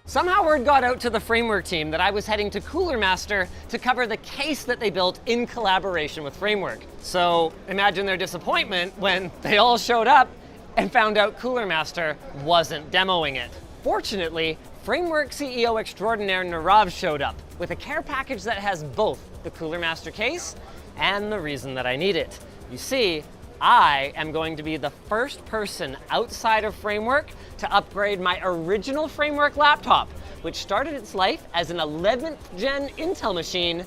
Somehow word got out to the Framework team that I was heading to Cooler Master to cover the case that they built in collaboration with Framework. So imagine their disappointment when they all showed up and found out Cooler Master wasn't demoing it. Fortunately, Framework CEO extraordinaire Narav showed up with a care package that has both the Cooler Master case and the reason that I need it. You see, I am going to be the first person outside of Framework to upgrade my original Framework laptop, which started its life as an 11th gen Intel machine,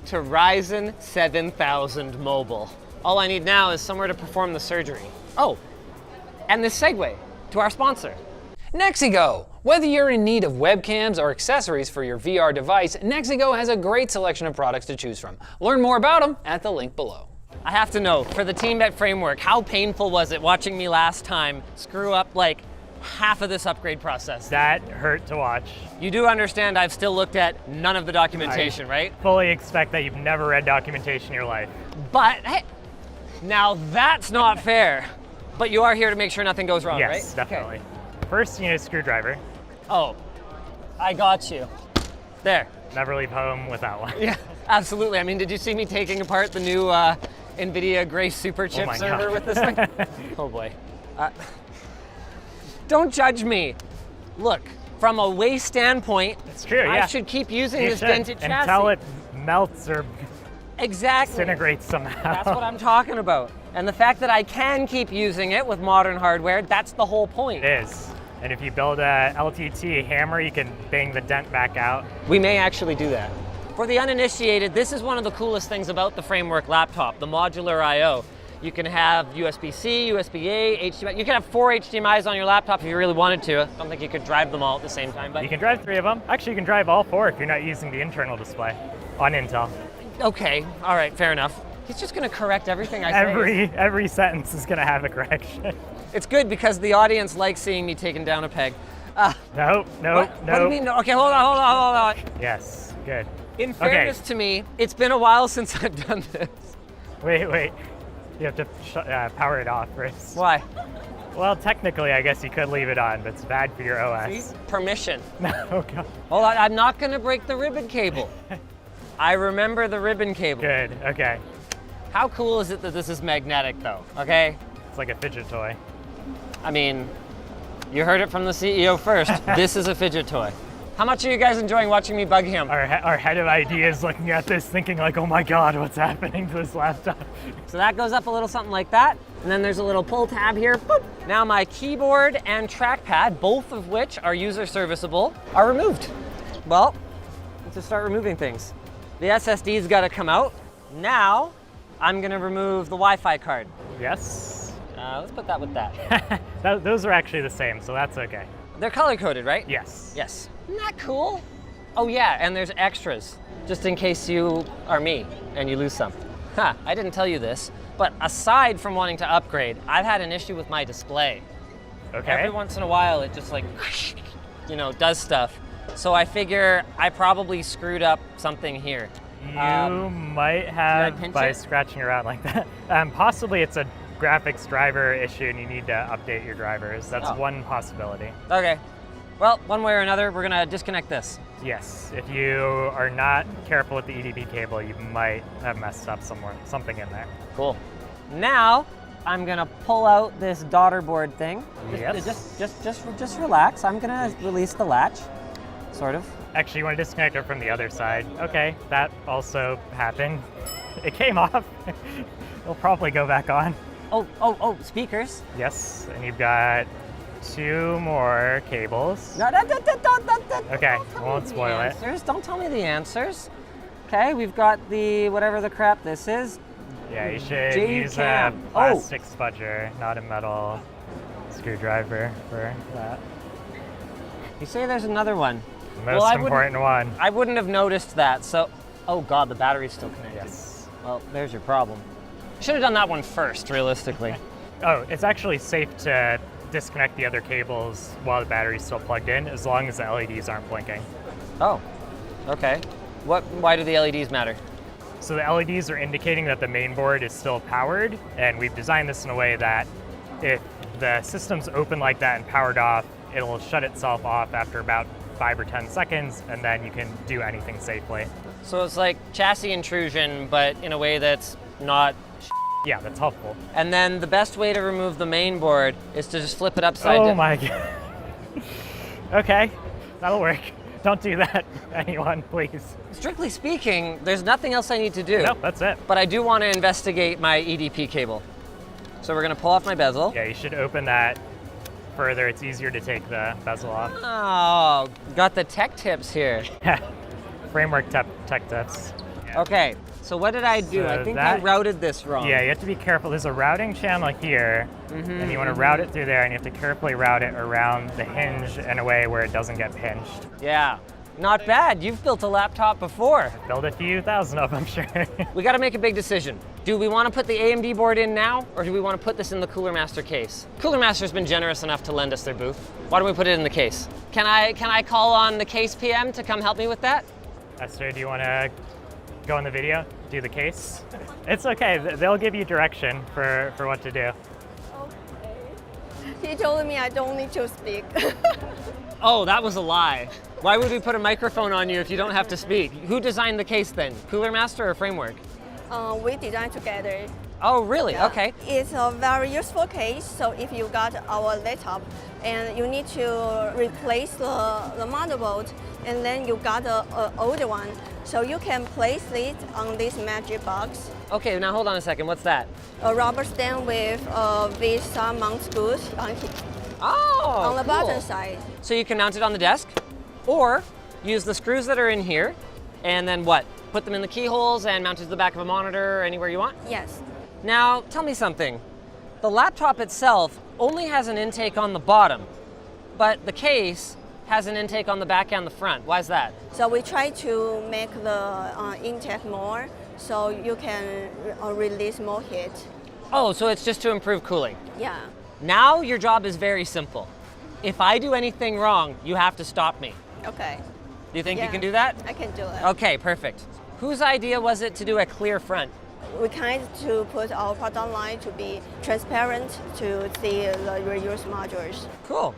to Ryzen 7000 mobile. All I need now is somewhere to perform the surgery. Oh, and this segue to our sponsor. Nexigo. Whether you're in need of webcams or accessories for your VR device, Nexigo has a great selection of products to choose from. Learn more about them at the link below. I have to know, for the team at Framework, how painful was it watching me last time screw up like half of this upgrade process? That hurt to watch. You do understand I've still looked at none of the documentation, right? Fully expect that you've never read documentation in your life. But, hey, now that's not fair. But you are here to make sure nothing goes wrong, right? Yes, definitely. Okay. First, you need a screwdriver. Oh, I got you. There. Never leave home without one. Yeah, absolutely. I mean, did you see me taking apart the new NVIDIA Grace Super Chip server with this thing? Oh boy. Don't judge me. Look, from a waste standpoint, it's true, I should keep using this dented chassis. Until it melts or exactly disintegrates somehow. That's what I'm talking about. And the fact that I can keep using it with modern hardware, that's the whole point. It is. And if you build a LTT hammer, you can bang the dent back out. We may actually do that. For the uninitiated, this is one of the coolest things about the Framework laptop, the modular I/O. You can have USB-C, USB-A, HDMI. You can have 4 HDMIs on your laptop if you really wanted to. I don't think you could drive them all at the same time, but you can drive 3 of them. Actually, you can drive all 4 if you're not using the internal display on Intel. Okay, all right, fair enough. He's just gonna correct everything I say. Every sentence is gonna have a correction. It's good because the audience likes seeing me taking down a peg. Nope. What do you mean? Okay, hold on. Yes, good. In fairness to me, it's been a while since I've done this. Wait. You have to power it off first. Why? Well, technically, I guess you could leave it on, but it's bad for your OS. See? Permission. No, God. Hold on, I'm not gonna break the ribbon cable. I remember the ribbon cable. Good, okay. How cool is it that this is magnetic though, okay? It's like a fidget toy. I mean, you heard it from the CEO first. This is a fidget toy. How much are you guys enjoying watching me bug him? Our head of IT is looking at this thinking like, oh my God, what's happening to this laptop? So that goes up a little something like that. And then there's a little pull tab here. Boop. Now my keyboard and trackpad, both of which are user serviceable, are removed. Well, let's just start removing things. The SSD's gotta come out. Now, I'm gonna remove the Wi-Fi card. Yes. Let's put that with that. Those are actually the same, so that's okay. They're color-coded, right? Yes. Yes. Isn't that cool? Oh yeah, and there's extras, just in case you are me and you lose some. I didn't tell you this, but aside from wanting to upgrade, I've had an issue with my display. Okay. Every once in a while, it just like, does stuff. So I figure I probably screwed up something here. You might have by scratching around like that. Possibly it's a graphics driver issue and you need to update your drivers. That's one possibility. Okay. Well, one way or another, we're gonna disconnect this. Yes, if you are not careful with the EDB cable, you might have messed up something in there. Cool. Now, I'm gonna pull out this daughter board thing. Yes. Just relax. I'm gonna release the latch, sort of. Actually, you want to disconnect it from the other side. Okay, that also happened. It came off. It'll probably go back on. Oh, speakers. Yes, and you've got 2 more cables. No, Okay, won't spoil it. Don't tell me the answers. Okay, we've got the, whatever the crap this is. Yeah, you should use a plastic spudger, not a metal screwdriver for that. You say there's another one. The most important one. I wouldn't have noticed that, so, oh God, the battery's still connected. Yes. Well, there's your problem. Should have done that one first, realistically. Oh, it's actually safe to disconnect the other cables while the battery's still plugged in, as long as the LEDs aren't blinking. Oh, okay. Why do the LEDs matter? So the LEDs are indicating that the main board is still powered, and we've designed this in a way that if the system's open like that and powered off, it'll shut itself off after about 5 or 10 seconds, and then you can do anything safely. So it's like chassis intrusion, but in a way that's not. Yeah, that's helpful. And then the best way to remove the main board is to just flip it upside down. Oh my god. Okay, that'll work. Don't do that, anyone, please. Strictly speaking, there's nothing else I need to do. Nope, that's it. But I do want to investigate my EDP cable. So we're gonna pull off my bezel. Yeah, you should open that further. It's easier to take the bezel off. Oh, got the tech tips here. Framework tech tips. Okay, so what did I do? So I think I routed this wrong. Yeah, you have to be careful. There's a routing channel here, and you want to route it through there, and you have to carefully route it around the hinge in a way where it doesn't get pinched. Yeah, not bad. You've built a laptop before. Build a few thousand of them, sure. We got to make a big decision. Do we want to put the AMD board in now, or do we want to put this in the Cooler Master case? Cooler Master's been generous enough to lend us their booth. Why don't we put it in the case? Can I call on the case PM to come help me with that? Esther, do you want to go in the video, do the case? It's okay. They'll give you direction for what to do. Okay. He told me I don't need to speak. Oh, that was a lie. Why would we put a microphone on you if you don't have to speak? Who designed the case then? Cooler Master or Framework? We designed together. Oh, really? Yeah. Okay. It's a very useful case. So if you got our laptop and you need to replace the motherboard, and then you got an older one, so you can place it on this magic box. Okay, now hold on a second. What's that? A rubber stand with some mount screws on Oh, the cool. bottom side. So you can mount it on the desk, or use the screws that are in here, and then what? Put them in the keyholes and mount it to the back of a monitor or anywhere you want? Yes. Now, tell me something. The laptop itself only has an intake on the bottom, but the case has an intake on the back and the front. Why is that? So we try to make the intake more, so you can release more heat. Oh, so it's just to improve cooling. Yeah. Now your job is very simple. If I do anything wrong, you have to stop me. Okay. Do you think you Yeah. can do that? I can do it. Okay, perfect. Whose idea was it to do a clear front? We kind to put our product line to be transparent to see the reuse modules. Cool.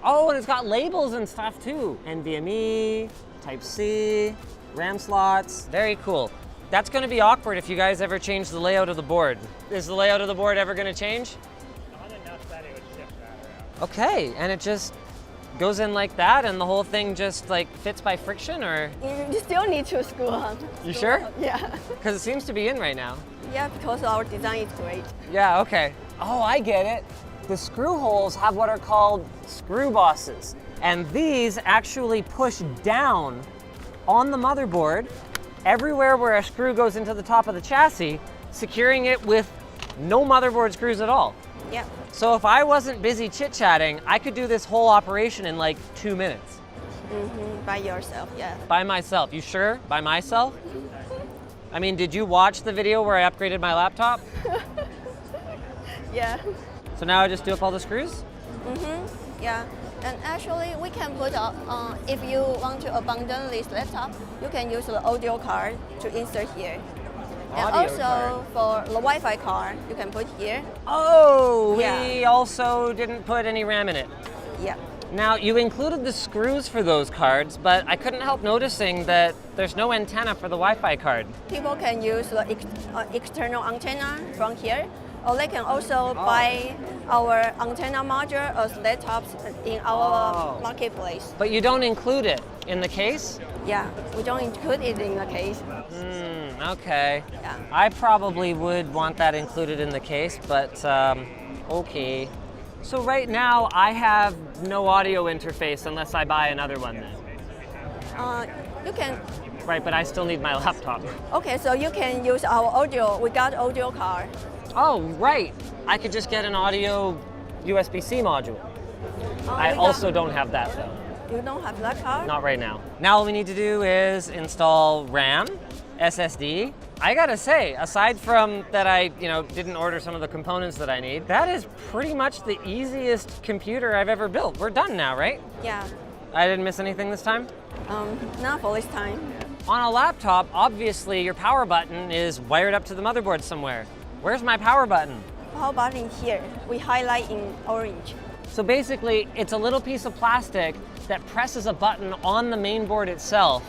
Oh, and it's got labels and stuff too. NVMe, Type-C, RAM slots. Very cool. That's going to be awkward if you guys ever change the layout of the board. Is the layout of the board ever going to change? Not enough that it would shift that around. Okay, and it just goes in like that and the whole thing just like fits by friction, or? You still need to screw on. You sure? Yeah. Because it seems to be in right now. Yeah, because our design is great. Yeah, okay. Oh, I get it. The screw holes have what are called screw bosses. And these actually push down on the motherboard everywhere where a screw goes into the top of the chassis, securing it with no motherboard screws at all. Yeah. So if I wasn't busy chit-chatting, I could do this whole operation in like 2 minutes. By yourself, yeah. By myself. You sure? By myself? I mean, did you watch the video where I upgraded my laptop? Yeah. So now I just do up all the screws? Yeah. And actually, we can put if you want to abandon this laptop, you can use the audio card to insert here. And Audio also card. for the Wi-Fi card, you can put here. Oh, Yeah. we also didn't put any RAM in it. Yeah. Now, you included the screws for those cards, but I couldn't help noticing that there's no antenna for the Wi-Fi card. People can use the external antenna from here, or they can also buy our antenna module as laptops in our marketplace. But you don't include it in the case? Yeah, we don't include it in the case. Okay. Yeah. I probably would want that included in the case, but okay. So right now, I have no audio interface unless I buy another one then. You can. Right, but I still need my laptop. Okay, so you can use our audio. We got audio card. Oh, right. I could just get an audio USB-C module. I also don't have that though. You don't have that card? Not right now. Now all we need to do is install RAM, SSD. I gotta say, aside from that I didn't order some of the components that I need, that is pretty much the easiest computer I've ever built. We're done now, right? Yeah. I didn't miss anything this time? Not for this time. On a laptop, obviously your power button is wired up to the motherboard somewhere. Where's my power button? power button here, we highlight in orange. So basically, it's a little piece of plastic that presses a button on the main board itself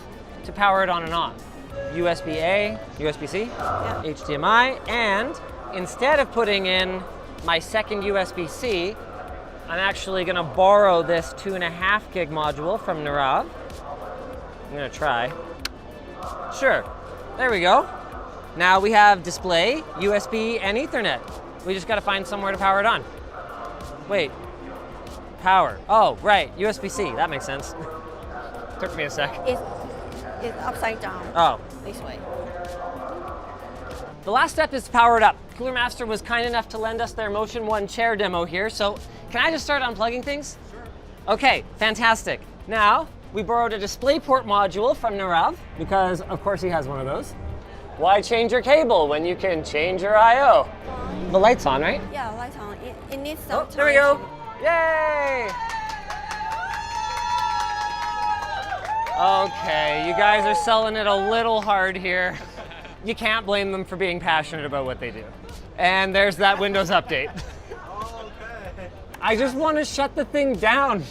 to power it on and off. USB-A, USB-C, Yeah. HDMI, and instead of putting in my second USB-C, I'm actually gonna borrow this 2.5 gig module from Nirav. I'm gonna try. Sure, there we go. Now we have display, USB, and Ethernet. We just gotta find somewhere to power it on. Wait, power. Oh, right, USB-C, that makes sense. Took me a sec. It's upside down. Oh. This way. The last step is to power it up. Cooler Master was kind enough to lend us their Motion 1 chair demo here, so can I just start unplugging things? Sure. Okay, fantastic. Now, we borrowed a DisplayPort module from Nirav, because of course he has one of those. Why change your cable when you can change your I/O? The light's on, right? Yeah, light on. It needs some time. There we go. Yay! Okay, you guys are selling it a little hard here. You can't blame them for being passionate about what they do. And there's that Windows update. Okay. I just want to shut the thing down.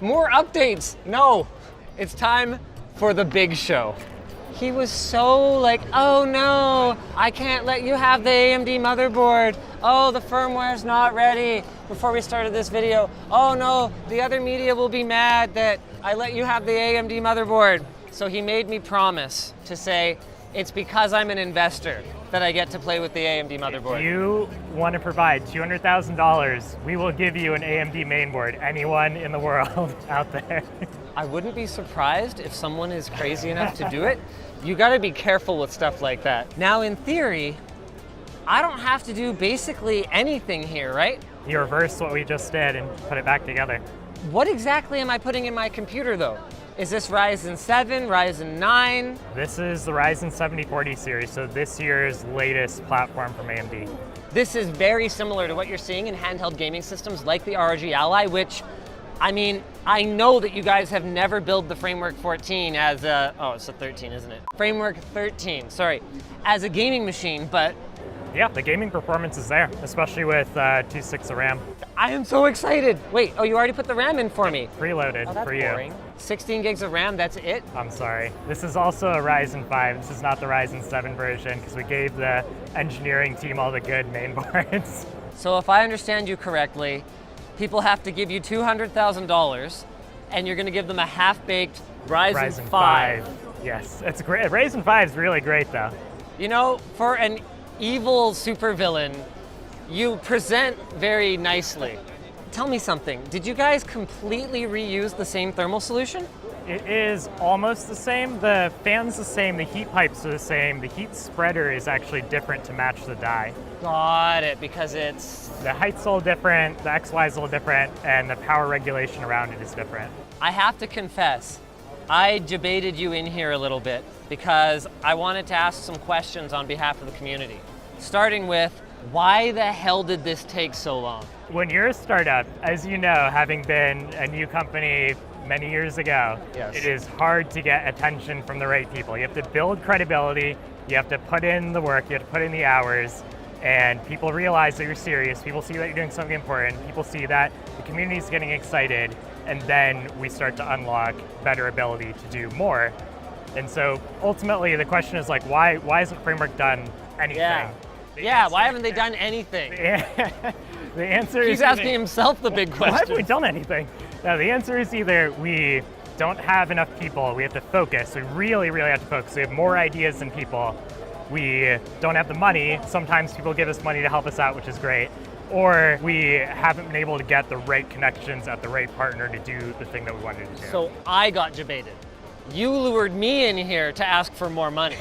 More updates. No, it's time for the big show. He was so like, oh no, I can't let you have the AMD motherboard. Oh, the firmware's not ready before we started this video. Oh no, the other media will be mad that I let you have the AMD motherboard. So he made me promise to say, it's because I'm an investor that I get to play with the AMD motherboard. If you want to provide $200,000, we will give you an AMD mainboard. Anyone in the world out there. I wouldn't be surprised if someone is crazy enough to do it. You gotta be careful with stuff like that. Now, in theory, I don't have to do basically anything here, right? You reverse what we just did and put it back together. What exactly am I putting in my computer though? Is this Ryzen 7, Ryzen 9? This is the Ryzen 7040 series, so this year's latest platform from AMD. This is very similar to what you're seeing in handheld gaming systems like the ROG Ally, which, I mean, I know that you guys have never built the Framework 14 as a, oh, it's a 13, isn't it? Framework 13, sorry, as a gaming machine, but Yeah, the gaming performance is there, especially with 2.6 of RAM. I am so excited. Wait, oh, you already put the RAM in for me. Preloaded Oh, that's for you. boring. 16 gigs of RAM, that's it? I'm sorry. This is also a Ryzen 5. This is not the Ryzen 7 version because we gave the engineering team all the good main boards. So if I understand you correctly, people have to give you $200,000 and you're gonna give them a half-baked Ryzen 5. Yes, it's great. Ryzen 5 is really great though. You know, for an evil supervillain, you present very nicely. Tell me something, did you guys completely reuse the same thermal solution? It is almost the same. The fan's the same, the heat pipes are the same. The heat spreader is actually different to match the die. Got it, because it's... The height's a little different, the XY is a little different, and the power regulation around it is different. I have to confess, I debated you in here a little bit because I wanted to ask some questions on behalf of the community. Starting with, why the hell did this take so long? When you're a startup, as you know, having been a new company many years ago, Yes. It is hard to get attention from the right people. You have to build credibility, you have to put in the work, you have to put in the hours, and people realize that you're serious, people see that you're doing something important, people see that the community is getting excited, and then we start to unlock better ability to do more. And so ultimately the question is like, why hasn't Framework done anything? Yeah, why haven't they done anything? The answer is He's asking himself the big why haven't we question. done anything? No, the answer is either we don't have enough people, we have to focus, we really, really have to focus. We have more ideas than people. We don't have the money. Sometimes people give us money to help us out, which is great. Or we haven't been able to get the right connections at the right partner to do the thing that we wanted to do. So I got debated. You lured me in here to ask for more money.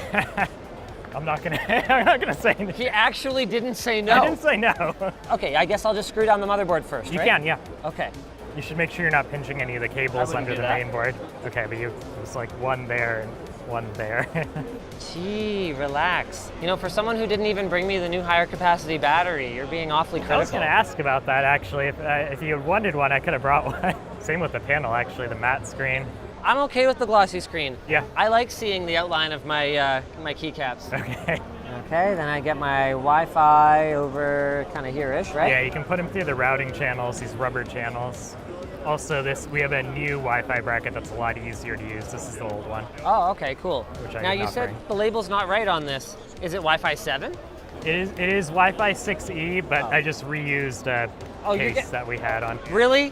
I'm not gonna say anything. He actually didn't say no. I didn't say no. Okay, I guess I'll just screw down the motherboard first, You right? can, yeah. Okay. You should make sure you're not pinching any of the cables wouldn't under do the that. main board. Okay, but it's like one there and one there. Gee, relax. You know, for someone who didn't even bring me the new higher capacity battery, you're being awfully critical. I was going to ask about that actually. If you wanted one, I could have brought one. Same with the panel actually, the matte screen. I'm okay with the glossy screen. Yeah. I like seeing the outline of my my keycaps. Okay. Okay, then I get my Wi-Fi over kind of here-ish, right? Yeah, you can put them through the routing channels, these rubber channels. Also, we have a new Wi-Fi bracket that's a lot easier to use. This is the old one. Oh, okay, cool. Which I Now did you not said bring. the label's not right on this. Is it Wi-Fi 7? It is Wi-Fi 6E, but I just reused a case that we had on. Really?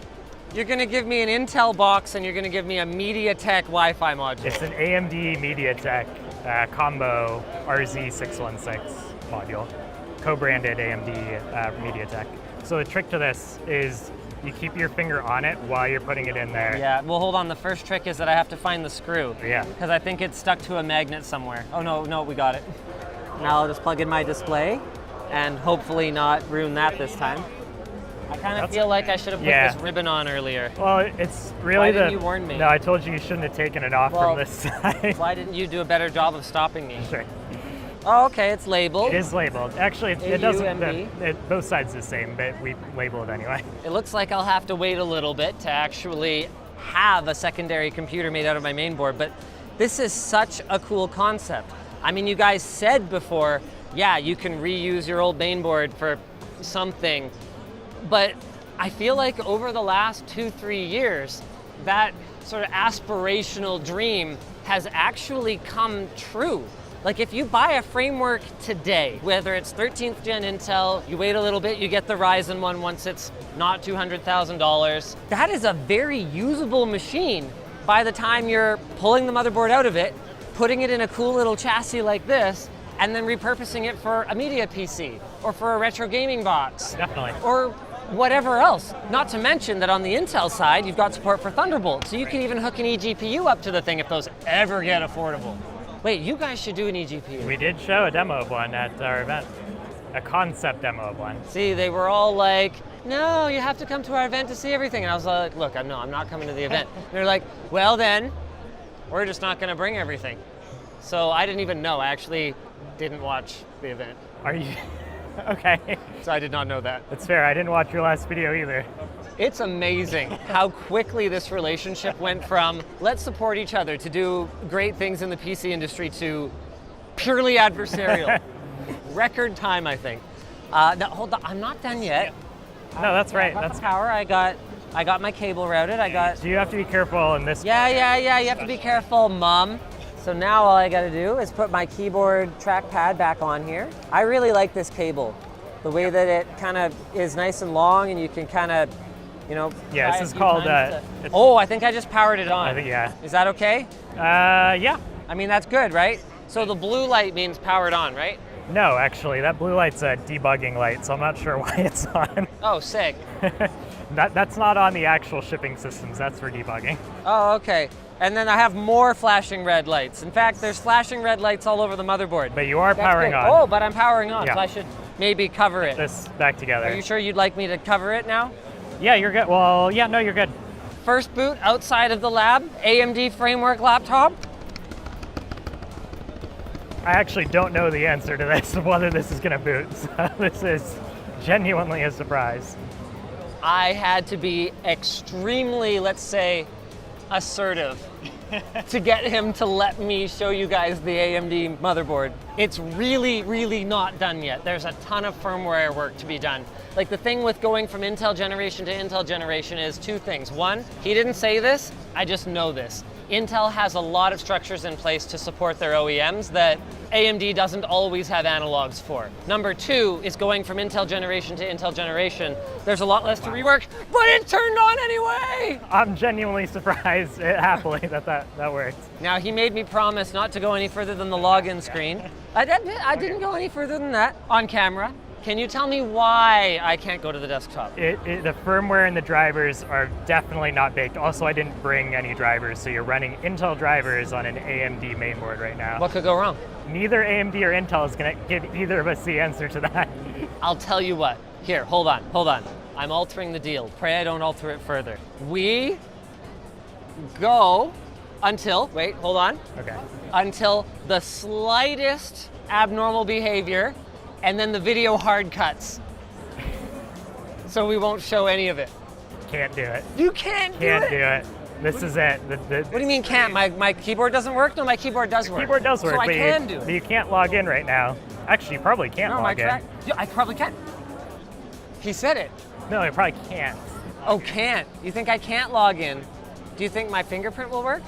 You're gonna give me an Intel box and you're gonna give me a MediaTek Wi-Fi module. It's an AMD MediaTek combo RZ616 module, co-branded AMD MediaTek. So the trick to this is you keep your finger on it while you're putting it in there. Yeah, well hold on, the first trick is that I have to find the screw. Yeah. Because I think it's stuck to a magnet somewhere. Oh no, we got it. Now I'll just plug in my display and hopefully not ruin that this time. I kind of feel like I should have put this ribbon on earlier. Well, it's really Why didn't you warn me? No, I told you shouldn't have taken it off from this side. Why didn't you do a better job of stopping me? Sure. Oh, okay, it's labeled. It is labeled. Actually, it doesn't. AUMD. Both sides the same, but we label it anyway. It looks like I'll have to wait a little bit to actually have a secondary computer made out of my main board, but this is such a cool concept. I mean, you guys said before, yeah, you can reuse your old main board for something, but I feel like over the last 2-3 years, that sort of aspirational dream has actually come true. Like if you buy a framework today, whether it's 13th gen Intel, you wait a little bit, you get the Ryzen one once it's not $200,000. That is a very usable machine by the time you're pulling the motherboard out of it, putting it in a cool little chassis like this, and then repurposing it for a media PC or for a retro gaming box. Definitely. Or whatever else. Not to mention that on the Intel side, you've got support for Thunderbolt, so you can even hook an eGPU up to the thing if those ever get affordable. Wait, you guys should do an eGPU. We did show a demo of one at our event, a concept demo of one. See, they were all like, no, you have to come to our event to see everything. And I was like, look, I'm not coming to the event. And they're like, well then, we're just not gonna bring everything. So I didn't even know. I actually didn't watch the event. Are you? Okay. So I did not know that. That's fair. I didn't watch your last video either. It's amazing how quickly this relationship went from let's support each other to do great things in the PC industry to purely adversarial. Record time, I think. Now, hold on, I'm not done yet. No, that's right. I got That's the power. I got my cable routed. I got. So you have to be careful in this. Yeah. You have to be careful, Mom. So now all I got to do is put my keyboard trackpad back on here. I really like this cable, the way that it kind of is nice and long, and you can kind of, you know. Yeah, try this a is few called. times to- Oh, I think I just powered it on. I think yeah. Is that okay? Yeah. I mean, that's good, right? So the blue light means powered on, right? No, actually, that blue light's a debugging light, so I'm not sure why it's on. Oh, sick. That's not on the actual shipping systems. That's for debugging. Oh, okay. And then I have more flashing red lights. In fact, there's flashing red lights all over the motherboard. But you are That's powering good. on. Oh, but I'm powering on, Yeah. so I should maybe cover it. This back together. Are you sure you'd like me to cover it now? Yeah, you're good. Well, yeah, no, you're good. First boot outside of the lab, AMD framework laptop. I actually don't know the answer to this, whether this is going to boot. So this is genuinely a surprise. I had to be extremely, let's say, assertive to get him to let me show you guys the AMD motherboard. It's really, really not done yet. There's a ton of firmware work to be done. Like the thing with going from Intel generation to Intel generation is two things. One, he didn't say this, I just know this. Intel has a lot of structures in place to support their OEMs that AMD doesn't always have analogs for. Number two is going from Intel generation to Intel generation. There's a lot less to rework, but it turned on anyway! I'm genuinely surprised, happily, that worked. Now he made me promise not to go any further than the login screen. I didn't go any further than that on camera. Can you tell me why I can't go to the desktop? The firmware and the drivers are definitely not baked. Also, I didn't bring any drivers, so you're running Intel drivers on an AMD mainboard right now. What could go wrong? Neither AMD or Intel is going to give either of us the answer to that. I'll tell you what. Here, hold on. I'm altering the deal. Pray I don't alter it further. We go until, wait, hold on. Okay. Until the slightest abnormal behavior, and then the video hard cuts. So we won't show any of it. Can't do it. You can't do Can't it? do it. This is it. What do you mean can't? My keyboard doesn't work? No, my keyboard does work. Keyboard does work, So I but can do but it. you can't log in right now. Actually, you probably can't No, log in. Yeah, I probably can. He said it. No, you probably can't. Oh, can't. You think I can't log in? Do you think my fingerprint will work?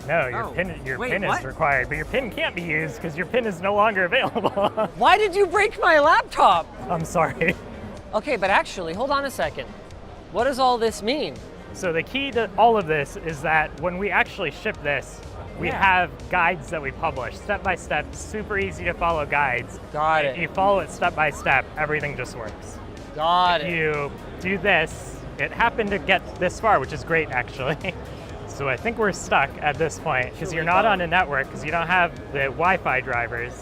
No, your Oh. pin Wait, pin what? is required, but your pin can't be used because your pin is no longer available. Why did you break my laptop? I'm sorry. Okay, but actually, hold on a second. What does all this mean? So the key to all of this is that when we actually ship this, we Yeah. have guides that we publish, step by step, super easy to follow guides. Got If it. you follow it step by step, everything just works. Got If it. you do this, it happened to get this far, which is great actually. So I think we're stuck at this point because you're not on a network, because you don't have the Wi-Fi drivers,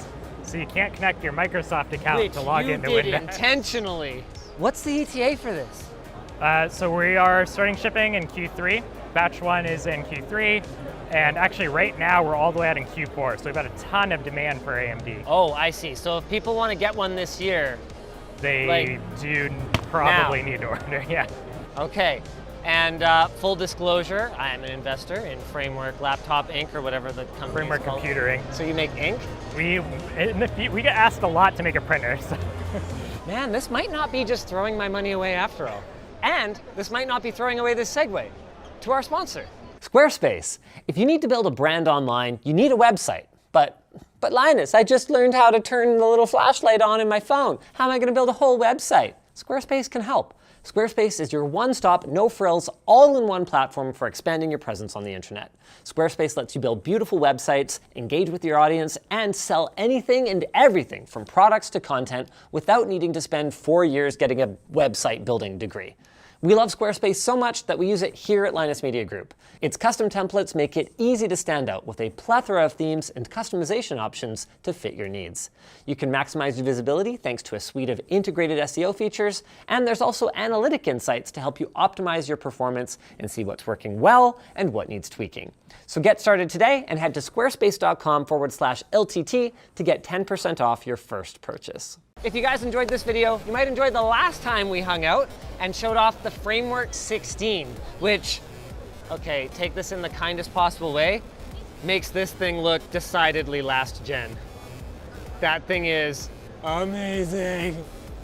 so you can't connect your Microsoft account Which to log you into did Windows. intentionally. What's the ETA for this? So we are starting shipping in Q3. Batch 1 is in Q3. And actually right now we're all the way out in Q4. So we've got a ton of demand for AMD. Oh, I see. So if people want to get one this year, They like, do probably now. need to order, yeah. okay. And full disclosure, I am an investor in Framework Laptop Inc. or whatever the company Framework is called. Computing. So you make ink? We get asked a lot to make a printer. So. Man, this might not be just throwing my money away after all. And this might not be throwing away this segue to our sponsor. Squarespace. If you need to build a brand online, you need a website. But Linus, I just learned how to turn the little flashlight on in my phone. How am I going to build a whole website? Squarespace can help. Squarespace is your one-stop, no-frills, all-in-one platform for expanding your presence on the internet. Squarespace lets you build beautiful websites, engage with your audience, and sell anything and everything from products to content without needing to spend 4 years getting a website building degree. We love Squarespace so much that we use it here at Linus Media Group. Its custom templates make it easy to stand out with a plethora of themes and customization options to fit your needs. You can maximize your visibility thanks to a suite of integrated SEO features, and there's also analytic insights to help you optimize your performance and see what's working well and what needs tweaking. So get started today and head to squarespace.com/LTT to get 10% off your first purchase. If you guys enjoyed this video, you might enjoy the last time we hung out and showed off the Framework 16, which, okay, take this in the kindest possible way, makes this thing look decidedly last gen. That thing is amazing.